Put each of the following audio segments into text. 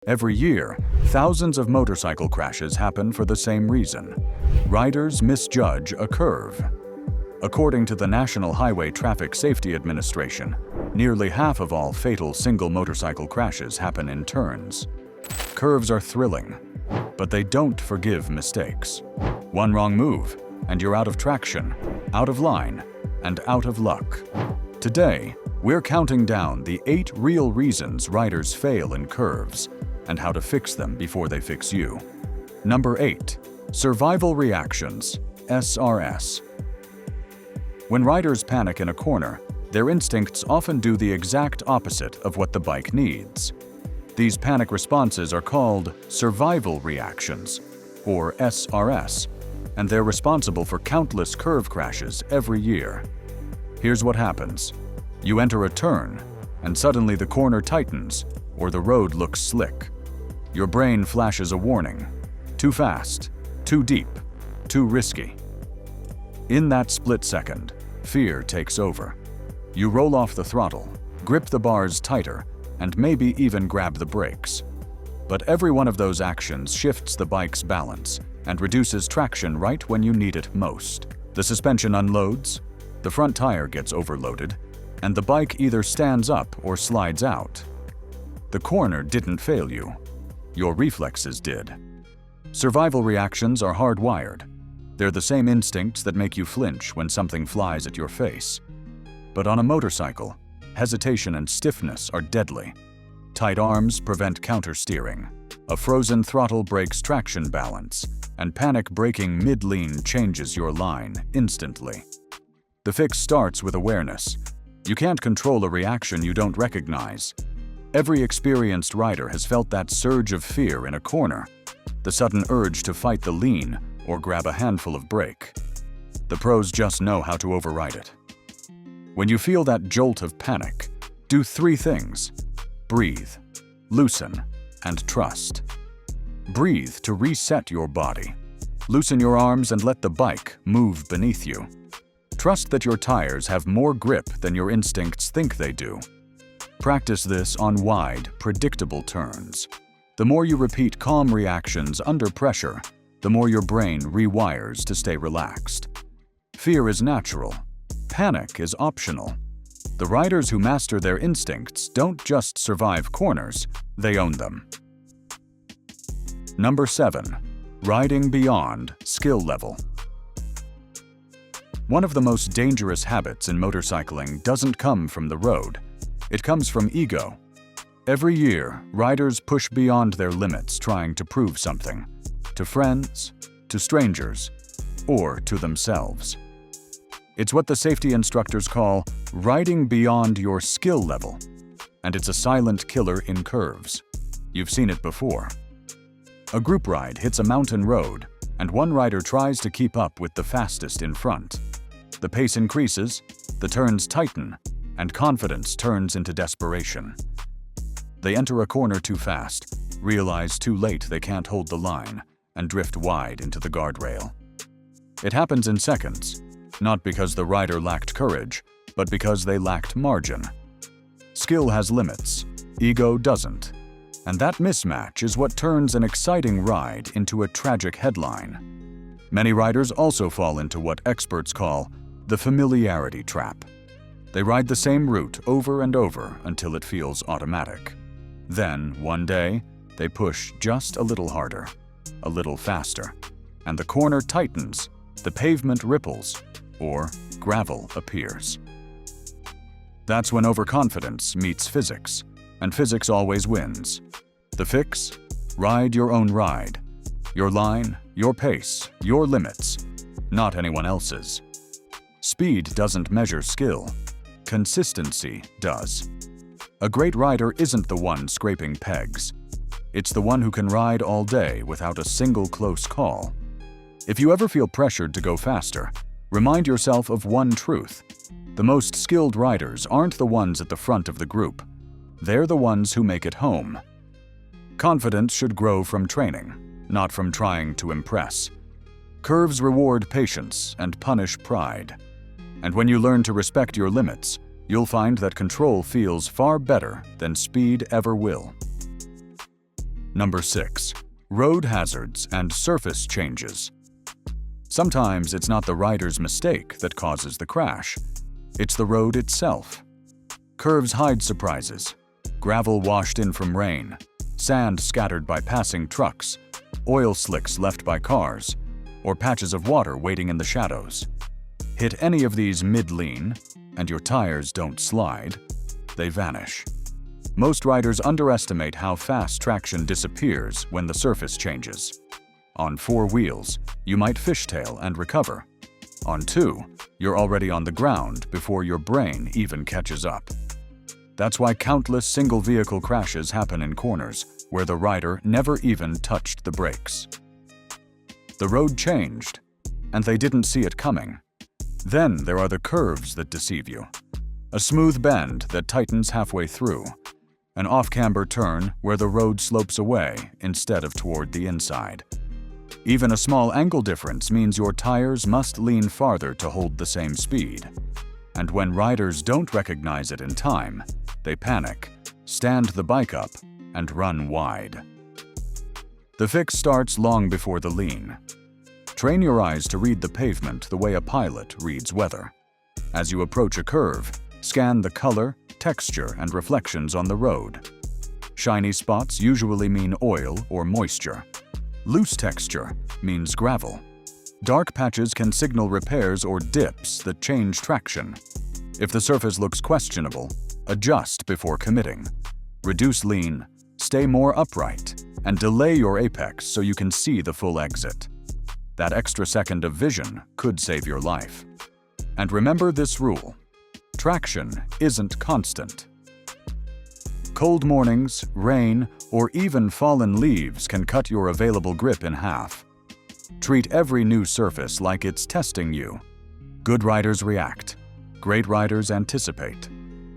Every year, thousands of motorcycle crashes happen for the same reason. Riders misjudge a curve. According to the National Highway Traffic Safety Administration, nearly half of all fatal single motorcycle crashes happen in turns. Curves are thrilling, but they don't forgive mistakes. One wrong move, and you're out of traction, out of line, and out of luck. Today, we're counting down the 8 real reasons riders fail in curves and how to fix them before they fix you. Number 8. Survival reactions, SRS. When riders panic in a corner, their instincts often do the exact opposite of what the bike needs. These panic responses are called survival reactions, or SRS, and they're responsible for countless curve crashes every year. Here's what happens. You enter a turn, and suddenly the corner tightens, or the road looks slick. Your brain flashes a warning. Too fast, too deep, too risky. In that split second, fear takes over. You roll off the throttle, grip the bars tighter, and maybe even grab the brakes. But every one of those actions shifts the bike's balance and reduces traction right when you need it most. The suspension unloads, the front tire gets overloaded, and the bike either stands up or slides out. The corner didn't fail you. Your reflexes did. Survival reactions are hardwired. They're the same instincts that make you flinch when something flies at your face. But on a motorcycle, hesitation and stiffness are deadly. Tight arms prevent counter-steering. A frozen throttle breaks traction balance, and panic braking mid-lean changes your line instantly. The fix starts with awareness. You can't control a reaction you don't recognize. Every experienced rider has felt that surge of fear in a corner, the sudden urge to fight the lean or grab a handful of brake. The pros just know how to override it. When you feel that jolt of panic, do 3 things. Breathe, loosen, and trust. Breathe to reset your body. Loosen your arms and let the bike move beneath you. Trust that your tires have more grip than your instincts think they do. Practice this on wide, predictable turns. The more you repeat calm reactions under pressure, the more your brain rewires to stay relaxed. Fear is natural. Panic is optional. The riders who master their instincts don't just survive corners, they own them. Number 7. Riding beyond skill level. One of the most dangerous habits in motorcycling doesn't come from the road. It comes from ego. Every year, riders push beyond their limits trying to prove something. To friends, to strangers, or to themselves. It's what the safety instructors call riding beyond your skill level, and it's a silent killer in curves. You've seen it before. A group ride hits a mountain road, and one rider tries to keep up with the fastest in front. The pace increases, the turns tighten, and confidence turns into desperation. They enter a corner too fast, realize too late they can't hold the line, and drift wide into the guardrail. It happens in seconds, not because the rider lacked courage, but because they lacked margin. Skill has limits, ego doesn't. And that mismatch is what turns an exciting ride into a tragic headline. Many riders also fall into what experts call the familiarity trap. They ride the same route over and over until it feels automatic. Then, one day, they push just a little harder, a little faster, and the corner tightens, the pavement ripples, or gravel appears. That's when overconfidence meets physics, and physics always wins. The fix? Ride your own ride. Your line, your pace, your limits, not anyone else's. Speed doesn't measure skill. Consistency does. A great rider isn't the one scraping pegs. It's the one who can ride all day without a single close call. If you ever feel pressured to go faster, remind yourself of one truth. The most skilled riders aren't the ones at the front of the group. They're the ones who make it home. Confidence should grow from training, not from trying to impress. Curves reward patience and punish pride. And when you learn to respect your limits, you'll find that control feels far better than speed ever will. Number 6. Road hazards and surface changes. Sometimes it's not the rider's mistake that causes the crash. It's the road itself. Curves hide surprises. Gravel washed in from rain, sand scattered by passing trucks, oil slicks left by cars, or patches of water waiting in the shadows. Hit any of these mid-lean, and your tires don't slide, they vanish. Most riders underestimate how fast traction disappears when the surface changes. On 4 wheels, you might fishtail and recover. On 2, you're already on the ground before your brain even catches up. That's why countless single-vehicle crashes happen in corners where the rider never even touched the brakes. The road changed, and they didn't see it coming. Then there are the curves that deceive you. A smooth bend that tightens halfway through. An off-camber turn where the road slopes away instead of toward the inside. Even a small angle difference means your tires must lean farther to hold the same speed. And when riders don't recognize it in time, they panic, stand the bike up, and run wide. The fix starts long before the lean. Train your eyes to read the pavement the way a pilot reads weather. As you approach a curve, scan the color, texture, and reflections on the road. Shiny spots usually mean oil or moisture. Loose texture means gravel. Dark patches can signal repairs or dips that change traction. If the surface looks questionable, adjust before committing. Reduce lean, stay more upright, and delay your apex so you can see the full exit. That extra second of vision could save your life. And remember this rule: traction isn't constant. Cold mornings, rain, or even fallen leaves can cut your available grip in half. Treat every new surface like it's testing you. Good riders react. Great riders anticipate.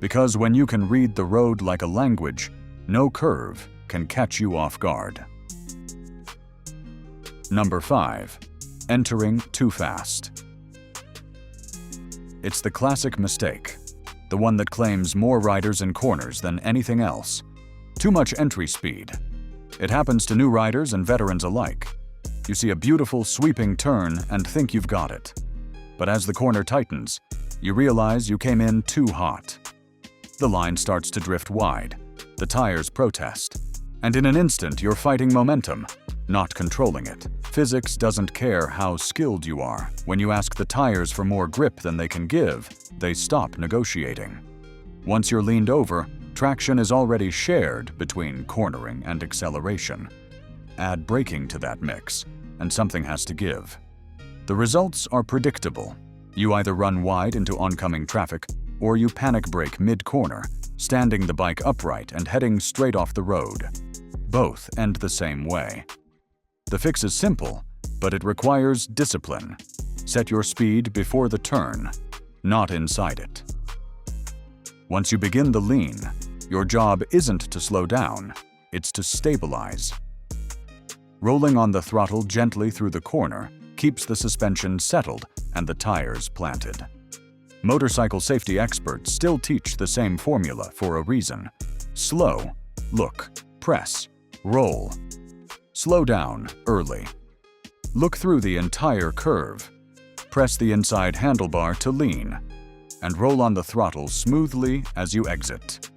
Because when you can read the road like a language, no curve can catch you off guard. Number 5. Entering too fast. It's the classic mistake, the one that claims more riders in corners than anything else. Too much entry speed. It happens to new riders and veterans alike. You see a beautiful sweeping turn and think you've got it. But as the corner tightens, you realize you came in too hot. The line starts to drift wide. The tires protest. And in an instant, you're fighting momentum, not controlling it. Physics doesn't care how skilled you are. When you ask the tires for more grip than they can give, they stop negotiating. Once you're leaned over, traction is already shared between cornering and acceleration. Add braking to that mix, and something has to give. The results are predictable. You either run wide into oncoming traffic, or you panic brake mid-corner, standing the bike upright and heading straight off the road. Both end the same way. The fix is simple, but it requires discipline. Set your speed before the turn, not inside it. Once you begin the lean, your job isn't to slow down, it's to stabilize. Rolling on the throttle gently through the corner keeps the suspension settled and the tires planted. Motorcycle safety experts still teach the same formula for a reason. Slow, look, press, roll. Slow down early. Look through the entire curve. Press the inside handlebar to lean, and roll on the throttle smoothly as you exit.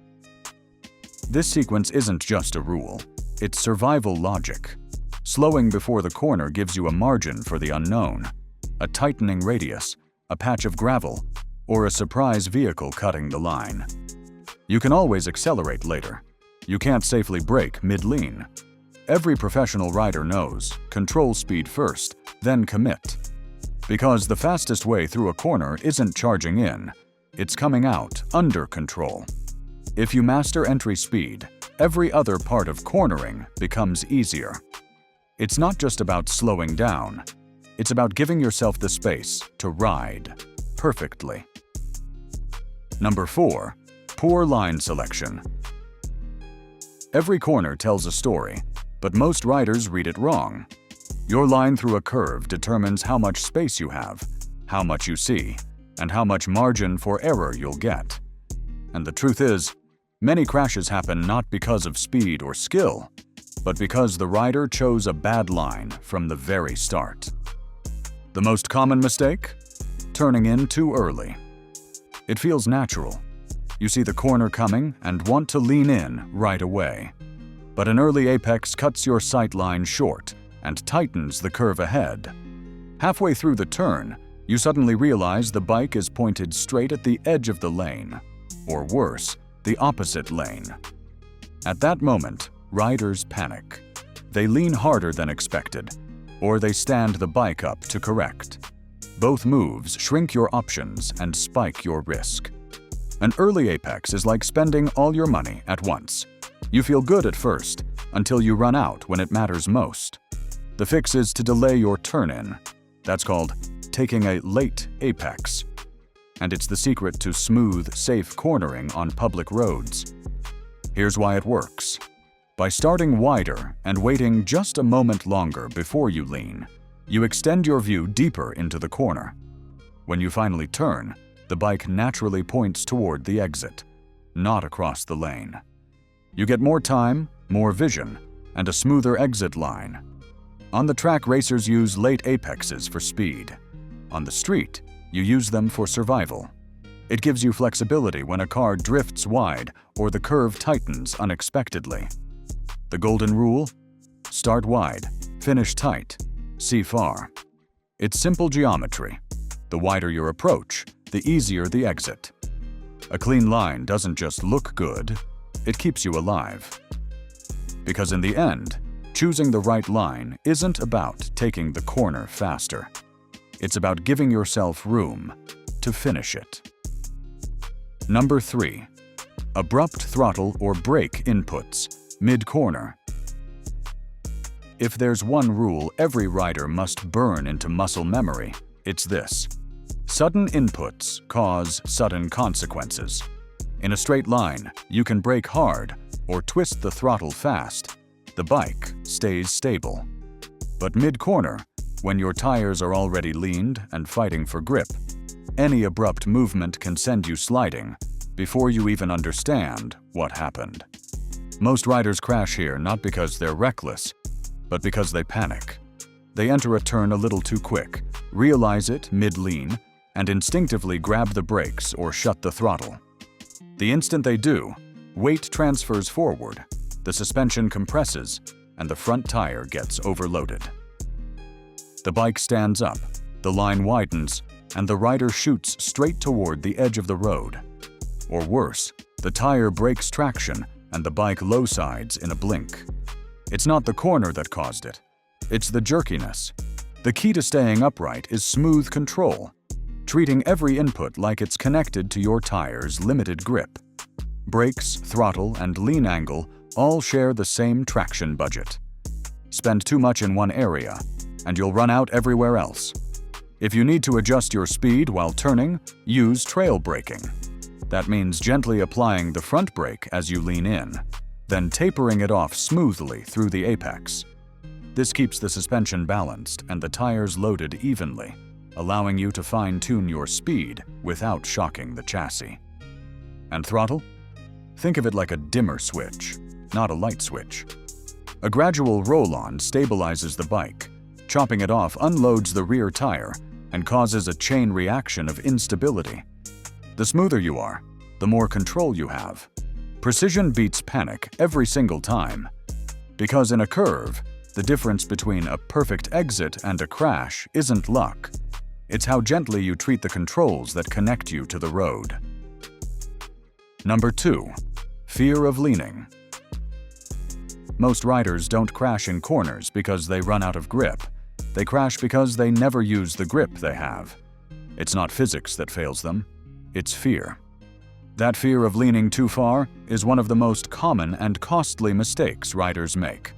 This sequence isn't just a rule, it's survival logic. Slowing before the corner gives you a margin for the unknown, a tightening radius, a patch of gravel, or a surprise vehicle cutting the line. You can always accelerate later. You can't safely brake mid-lean. Every professional rider knows, control speed first, then commit. Because the fastest way through a corner isn't charging in, it's coming out under control. If you master entry speed, every other part of cornering becomes easier. It's not just about slowing down, it's about giving yourself the space to ride perfectly. Number 4. Poor line selection. Every corner tells a story, but most riders read it wrong. Your line through a curve determines how much space you have, how much you see, and how much margin for error you'll get. And the truth is, many crashes happen not because of speed or skill. but because the rider chose a bad line from the very start. The most common mistake? Turning in too early. It feels natural. You see the corner coming and want to lean in right away. But an early apex cuts your sight line short and tightens the curve ahead. Halfway through the turn, you suddenly realize the bike is pointed straight at the edge of the lane, or worse, the opposite lane. At that moment, riders panic. They lean harder than expected, or they stand the bike up to correct. Both moves shrink your options and spike your risk. An early apex is like spending all your money at once. You feel good at first, until you run out when it matters most. The fix is to delay your turn-in. That's called taking a late apex. And it's the secret to smooth, safe cornering on public roads. Here's why it works. By starting wider and waiting just a moment longer before you lean, you extend your view deeper into the corner. When you finally turn, the bike naturally points toward the exit, not across the lane. You get more time, more vision, and a smoother exit line. On the track, racers use late apexes for speed. On the street, you use them for survival. It gives you flexibility when a car drifts wide or the curve tightens unexpectedly. The golden rule? Start wide, finish tight, see far. It's simple geometry. The wider your approach, the easier the exit. A clean line doesn't just look good, it keeps you alive. Because in the end, choosing the right line isn't about taking the corner faster. It's about giving yourself room to finish it. Number 3. Abrupt throttle or brake inputs, mid-corner. If there's one rule every rider must burn into muscle memory, it's this. Sudden inputs cause sudden consequences. In a straight line, you can brake hard or twist the throttle fast. The bike stays stable. But mid-corner, when your tires are already leaned and fighting for grip, any abrupt movement can send you sliding before you even understand what happened. Most riders crash here not because they're reckless, but because they panic. They enter a turn a little too quick, realize it mid-lean, and instinctively grab the brakes or shut the throttle. The instant they do, weight transfers forward, the suspension compresses, and the front tire gets overloaded. The bike stands up, the line widens, and the rider shoots straight toward the edge of the road. Or worse, the tire breaks traction and the bike low-sides in a blink. It's not the corner that caused it. It's the jerkiness. The key to staying upright is smooth control, treating every input like it's connected to your tire's limited grip. Brakes, throttle, and lean angle all share the same traction budget. Spend too much in one area, and you'll run out everywhere else. If you need to adjust your speed while turning, use trail braking. That means gently applying the front brake as you lean in, then tapering it off smoothly through the apex. This keeps the suspension balanced and the tires loaded evenly, allowing you to fine-tune your speed without shocking the chassis. And throttle? Think of it like a dimmer switch, not a light switch. A gradual roll-on stabilizes the bike. Chopping it off unloads the rear tire and causes a chain reaction of instability. The smoother you are, the more control you have. Precision beats panic every single time. Because in a curve, the difference between a perfect exit and a crash isn't luck. It's how gently you treat the controls that connect you to the road. Number 2. Fear of leaning. Most riders don't crash in corners because they run out of grip. They crash because they never use the grip they have. It's not physics that fails them, it's fear. That fear of leaning too far is one of the most common and costly mistakes riders make.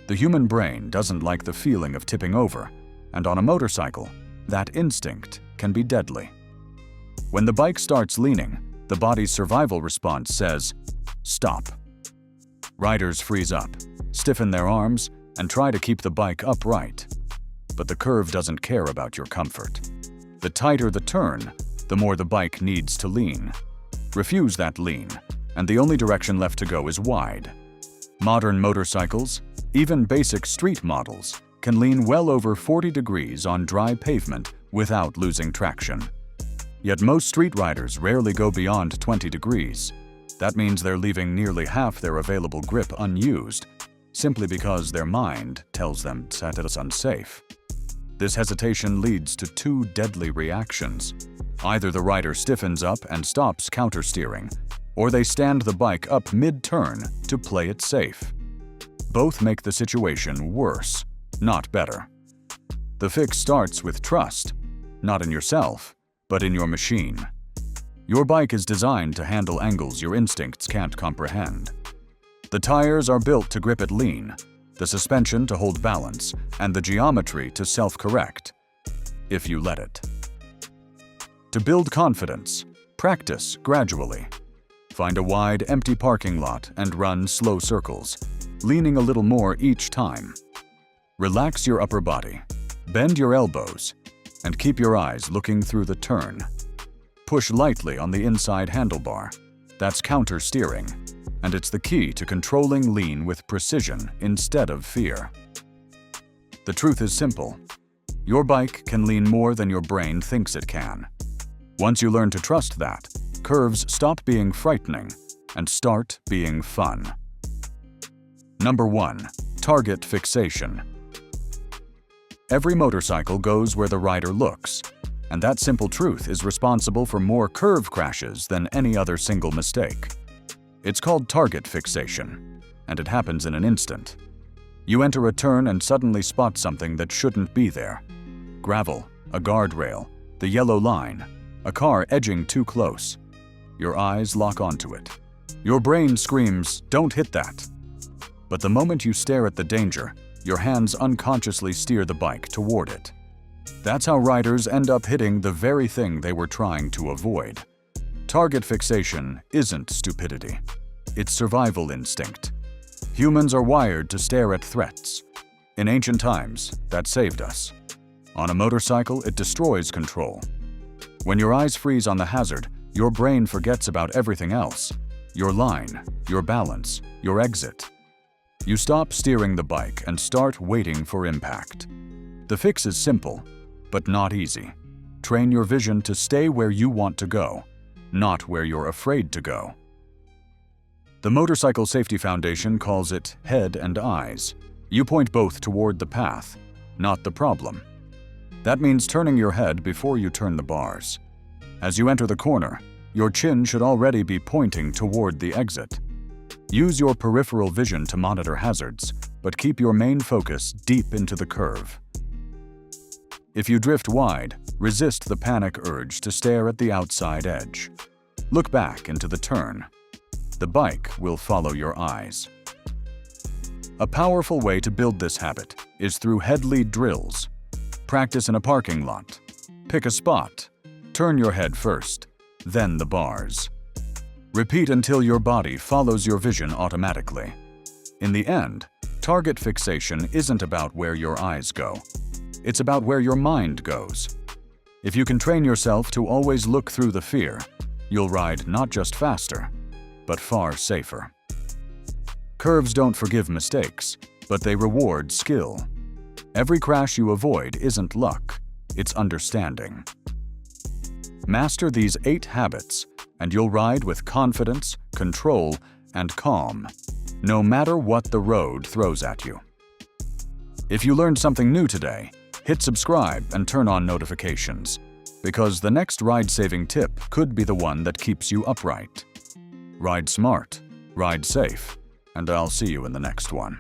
The human brain doesn't like the feeling of tipping over, and on a motorcycle, that instinct can be deadly. When the bike starts leaning, the body's survival response says, "Stop." Riders freeze up, stiffen their arms, and try to keep the bike upright. But the curve doesn't care about your comfort. The tighter the turn, the more the bike needs to lean. Refuse that lean, and the only direction left to go is wide. Modern motorcycles, Even basic street models can lean well over 40 degrees on dry pavement without losing traction. Yet most street riders rarely go beyond 20 degrees. That means they're leaving nearly half their available grip unused, simply because their mind tells them that it is unsafe. This hesitation leads to two deadly reactions. Either the rider stiffens up and stops countersteering, or they stand the bike up mid-turn to play it safe. Both make the situation worse, not better. The fix starts with trust, not in yourself, but in your machine. Your bike is designed to handle angles your instincts can't comprehend. The tires are built to grip it lean, the suspension to hold balance, and the geometry to self-correct, if you let it. To build confidence, practice gradually. Find a wide, empty parking lot and run slow circles, leaning a little more each time. Relax your upper body, bend your elbows, and keep your eyes looking through the turn. Push lightly on the inside handlebar. That's counter-steering, and it's the key to controlling lean with precision instead of fear. The truth is simple. Your bike can lean more than your brain thinks it can. Once you learn to trust that, curves stop being frightening and start being fun. Number 1. Target fixation. Every motorcycle goes where the rider looks, and that simple truth is responsible for more curve crashes than any other single mistake. It's called target fixation, and it happens in an instant. You enter a turn and suddenly spot something that shouldn't be there. Gravel, a guardrail, the yellow line, a car edging too close. Your eyes lock onto it. Your brain screams, "Don't hit that." But the moment you stare at the danger, your hands unconsciously steer the bike toward it. That's how riders end up hitting the very thing they were trying to avoid. Target fixation isn't stupidity. It's survival instinct. Humans are wired to stare at threats. In ancient times, that saved us. On a motorcycle, it destroys control. When your eyes freeze on the hazard, your brain forgets about everything else. Your line, your balance, your exit. You stop steering the bike and start waiting for impact. The fix is simple, but not easy. Train your vision to stay where you want to go, not where you're afraid to go. The Motorcycle Safety Foundation calls it head and eyes. You point both toward the path, not the problem. That means turning your head before you turn the bars. As you enter the corner, your chin should already be pointing toward the exit. Use your peripheral vision to monitor hazards, but keep your main focus deep into the curve. If you drift wide, resist the panic urge to stare at the outside edge. Look back into the turn. The bike will follow your eyes. A powerful way to build this habit is through head lead drills. Practice in a parking lot. Pick a spot. Turn your head first, then the bars. Repeat until your body follows your vision automatically. In the end, target fixation isn't about where your eyes go. It's about where your mind goes. If you can train yourself to always look through the fear, you'll ride not just faster, but far safer. Curves don't forgive mistakes, but they reward skill. Every crash you avoid isn't luck, it's understanding. Master these 8 habits, and you'll ride with confidence, control, and calm, no matter what the road throws at you. If you learned something new today, hit subscribe and turn on notifications, because the next ride-saving tip could be the one that keeps you upright. Ride smart, ride safe, and I'll see you in the next one.